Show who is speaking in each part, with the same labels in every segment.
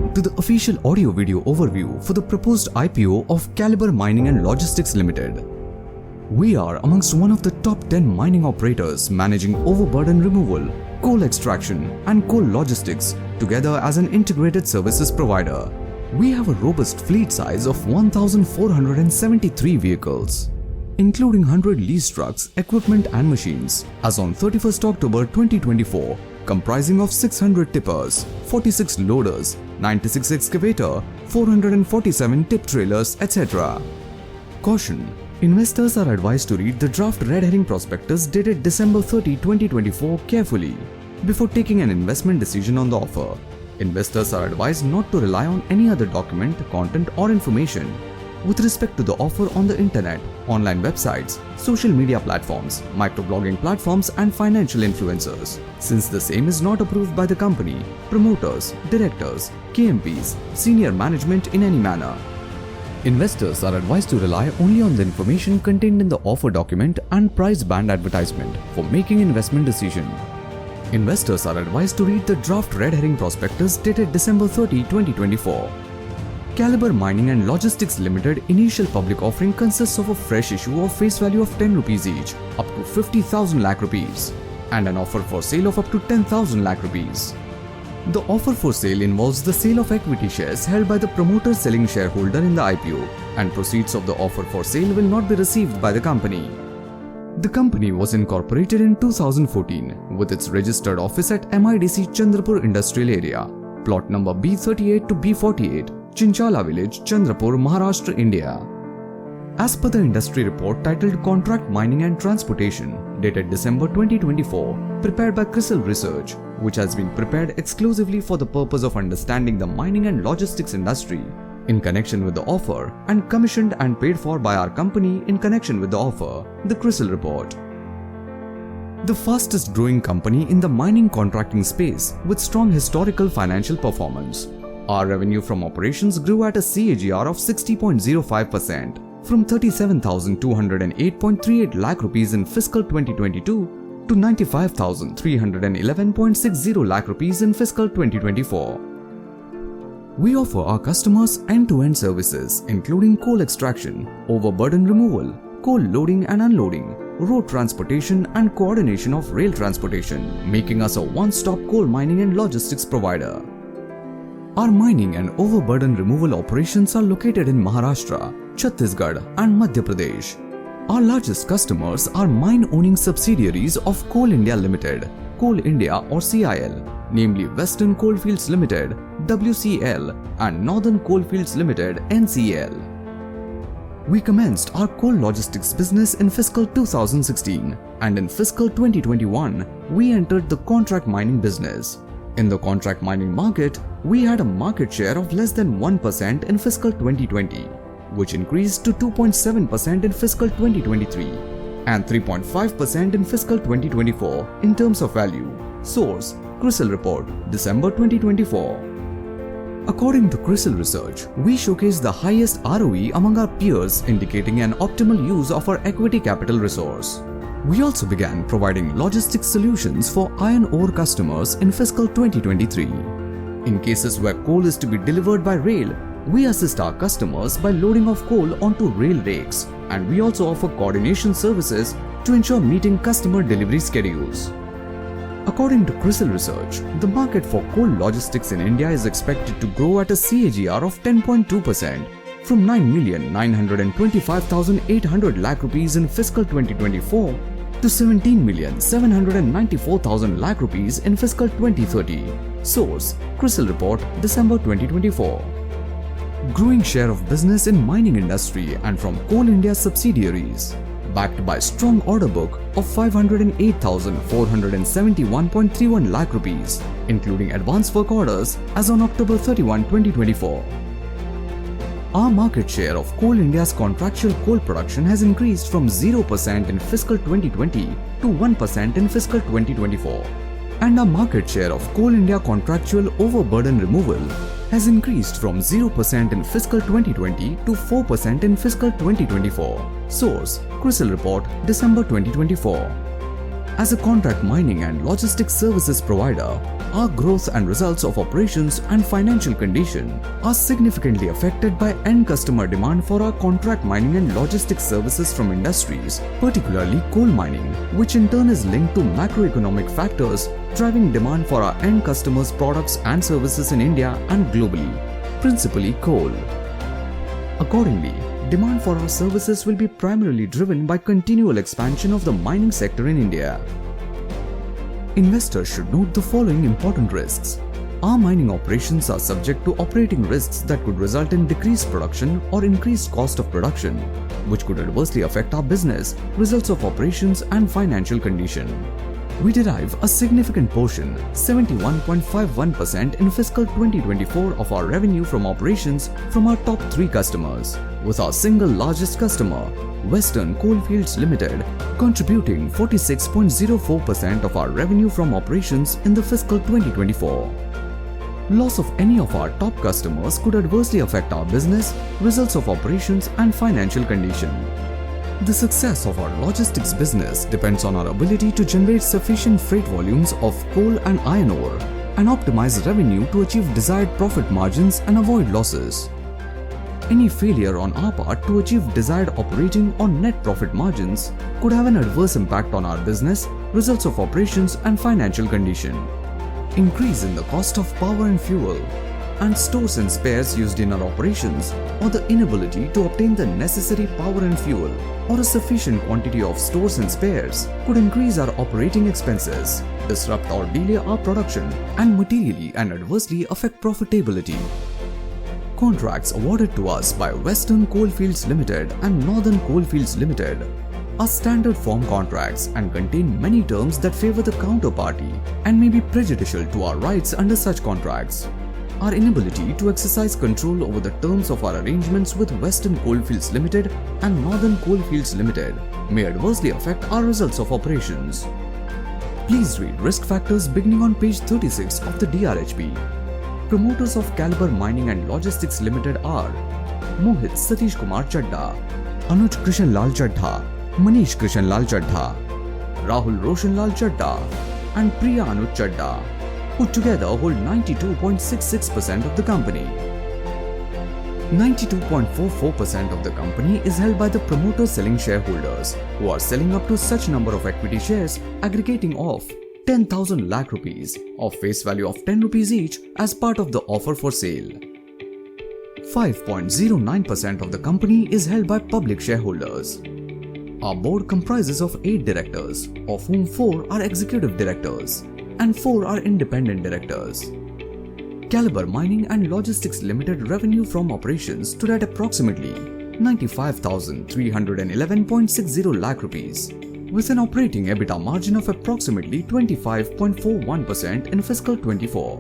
Speaker 1: welcome to the official audio-video overview for the proposed IPO of Calibre Mining and Logistics Limited. We are amongst one of the top 10 mining operators managing overburden removal, coal extraction and coal logistics together as an integrated services provider. We have a robust fleet size of 1,473 vehicles, including 100 lease trucks, equipment and machines as on 31st October 2024, comprising of 600 tippers, 46 loaders, 96 excavator, 447 tip trailers, etc. Caution: investors are advised to read the draft red herring prospectus dated December 30, 2024 carefully before taking an investment decision on the offer. Investors are advised not to rely on any other document, content or information with respect to the offer on the internet, online websites, social media platforms, microblogging platforms and financial influencers, since the same is not approved by the company, promoters, directors, KMPs, senior management in any manner. Investors are advised to rely only on the information contained in the offer document and price band advertisement for making investment decision. Investors are advised to read the draft red herring prospectus dated December 30, 2024. Calibre Mining and Logistics Limited initial public offering consists of a fresh issue of face value of 10 rupees each up to 50,000 lakh rupees and an offer for sale of up to 10,000 lakh rupees. The offer for sale involves the sale of equity shares held by the promoter selling shareholder in the IPO, and proceeds of the offer for sale will not be received by the company. The company was incorporated in 2014 with its registered office at MIDC Chandrapur Industrial Area, plot number B38 to B48, Chinchala Village, Chandrapur, Maharashtra, India. As per the industry report titled Contract Mining and Transportation, dated December 2024, prepared by CRISIL Research, which has been prepared exclusively for the purpose of understanding the mining and logistics industry in connection with the offer and commissioned and paid for by our company in connection with the offer, the CRISIL report. The fastest growing company in the mining contracting space with strong historical financial performance. Our revenue from operations grew at a CAGR of 60.05% from 37,208.38 lakh rupees in fiscal 2022 to 95,311.60 lakh rupees in fiscal 2024. We offer our customers end-to-end services including coal extraction, overburden removal, coal loading and unloading, road transportation and coordination of rail transportation, making us a one-stop coal mining and logistics provider. Our mining and overburden removal operations are located in Maharashtra, Chhattisgarh and Madhya Pradesh. Our largest customers are mine-owning subsidiaries of Coal India Limited, Coal India or CIL, namely Western Coalfields Limited, WCL and Northern Coalfields Limited, NCL. We commenced our coal logistics business in fiscal 2016 and in fiscal 2021, we entered the contract mining business. In the contract mining market, we had a market share of less than 1% in fiscal 2020, which increased to 2.7% in fiscal 2023 and 3.5% in fiscal 2024 in terms of value. Source: CRISIL Report, December 2024. According to CRISIL Research, we showcase the highest ROE among our peers, indicating an optimal use of our equity capital resource. We also began providing logistics solutions for iron ore customers in fiscal 2023. In cases where coal is to be delivered by rail, we assist our customers by loading of coal onto rail rakes, and we also offer coordination services to ensure meeting customer delivery schedules. According to CRISIL Research, the market for coal logistics in India is expected to grow at a CAGR of 10.2% from 9,925,800 lakh rupees in fiscal 2024 to 17,794,000 lakh rupees in fiscal 2030. Source: CRISIL Report, December 2024. Growing share of business in mining industry and from Coal India subsidiaries, backed by strong order book of 508,471.31 lakh rupees, including advance work orders as on October 31, 2024. Our market share of Coal India's contractual coal production has increased from 0% in fiscal 2020 to 1% in fiscal 2024. And our market share of Coal India contractual overburden removal has increased from 0% in fiscal 2020 to 4% in fiscal 2024. Source: CRISIL Report, December 2024. As a contract mining and logistics services provider, our growth and results of operations and financial condition are significantly affected by end customer demand for our contract mining and logistics services from industries, particularly coal mining, which in turn is linked to macroeconomic factors driving demand for our end customers' products and services in India and globally, principally coal. Accordingly, demand for our services will be primarily driven by continual expansion of the mining sector in India. Investors should note the following important risks. Our mining operations are subject to operating risks that could result in decreased production or increased cost of production, which could adversely affect our business, results of operations and financial condition. We derive a significant portion, 71.51% in fiscal 2024 of our revenue from operations from our top 3 customers, with our single largest customer, Western Coalfields Limited, contributing 46.04% of our revenue from operations in the fiscal 2024. Loss of any of our top customers could adversely affect our business, results of operations and financial condition. The success of our logistics business depends on our ability to generate sufficient freight volumes of coal and iron ore and optimize revenue to achieve desired profit margins and avoid losses. Any failure on our part to achieve desired operating or net profit margins could have an adverse impact on our business, results of operations and financial condition. Increase in the cost of power and fuel, and stores and spares used in our operations, or the inability to obtain the necessary power and fuel or a sufficient quantity of stores and spares could increase our operating expenses, disrupt or delay our production, and materially and adversely affect profitability. Contracts awarded to us by Western Coalfields Limited and Northern Coalfields Limited are standard form contracts and contain many terms that favor the counterparty and may be prejudicial to our rights under such contracts. Our inability to exercise control over the terms of our arrangements with Western Coalfields Limited and Northern Coalfields Limited may adversely affect our results of operations. Please read risk factors beginning on page 36 of the DRHP. Promoters of Calibre Mining and Logistics Limited are Mohit Satish Kumar Chadha, Anuj Krishan Lal Chadha, Manish Krishan Lal Chadha, Rahul Roshan Lal Chadha, and Priya Anuj Chadha, who together hold 92.66% of the company. 92.44% of the company is held by the promoter selling shareholders, who are selling up to such number of equity shares aggregating of 10,000 lakh rupees of face value of 10 rupees each as part of the offer for sale. 5.09% of the company is held by public shareholders. Our board comprises of 8 directors, of whom 4 are executive directors and 4 are independent directors. Calibre Mining and Logistics Limited revenue from operations stood at approximately 95,311.60 lakh rupees, with an operating EBITDA margin of approximately 25.41% in fiscal 24.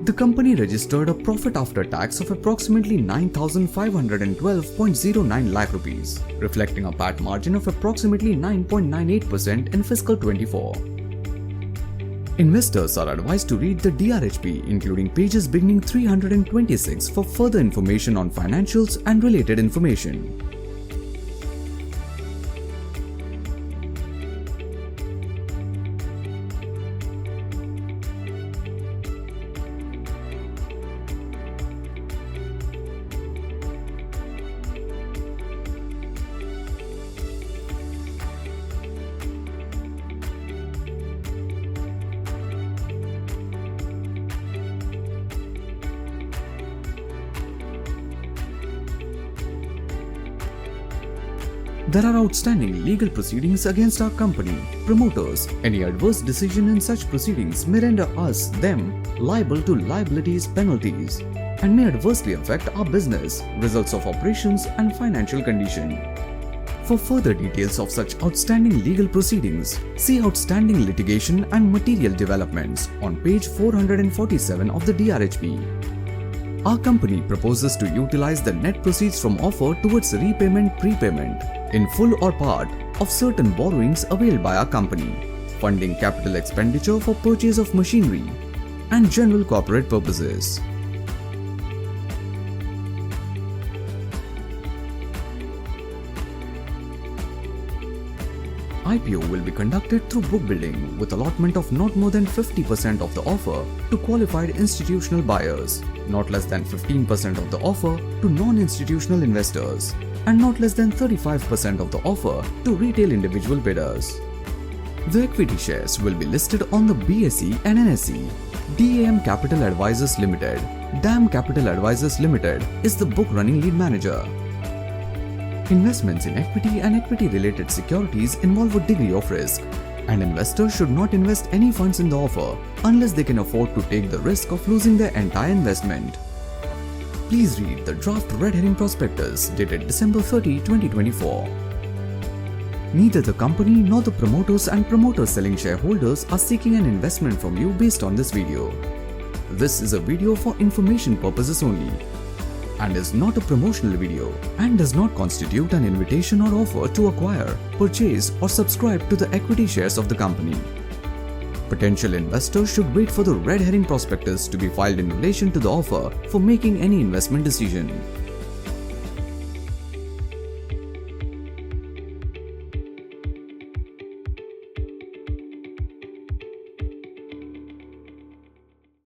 Speaker 1: The company registered a profit after tax of approximately 9,512.09 lakh rupees, reflecting a PAT margin of approximately 9.98% in fiscal 24. Investors are advised to read the DRHP, including pages beginning 326 for further information on financials and related information. There are outstanding legal proceedings against our company, promoters. Any adverse decision in such proceedings may render us, them, liable to liabilities, penalties, and may adversely affect our business, results of operations, and financial condition. For further details of such outstanding legal proceedings, see outstanding litigation and material developments on page 447 of the DRHP. Our company proposes to utilize the net proceeds from offer towards repayment, prepayment, in full or part, of certain borrowings availed by our company, funding capital expenditure for purchase of machinery, and general corporate purposes. IPO will be conducted through book building with allotment of not more than 50% of the offer to qualified institutional buyers, not less than 15% of the offer to non-institutional investors, and not less than 35% of the offer to retail individual bidders. The equity shares will be listed on the BSE and NSE. DAM Capital Advisors Limited, DAM Capital Advisors Limited is the book running lead manager. Investments in equity and equity-related securities involve a degree of risk, and investors should not invest any funds in the offer unless they can afford to take the risk of losing their entire investment. Please read the draft red herring prospectus dated December 30, 2024. Neither the company nor the promoters and promoters selling shareholders are seeking an investment from you based on this video. This is a video for information purposes only, and is not a promotional video and does not constitute an invitation or offer to acquire, purchase or subscribe to the equity shares of the company. Potential investors should wait for the red herring prospectus to be filed in relation to the offer for making any investment decision.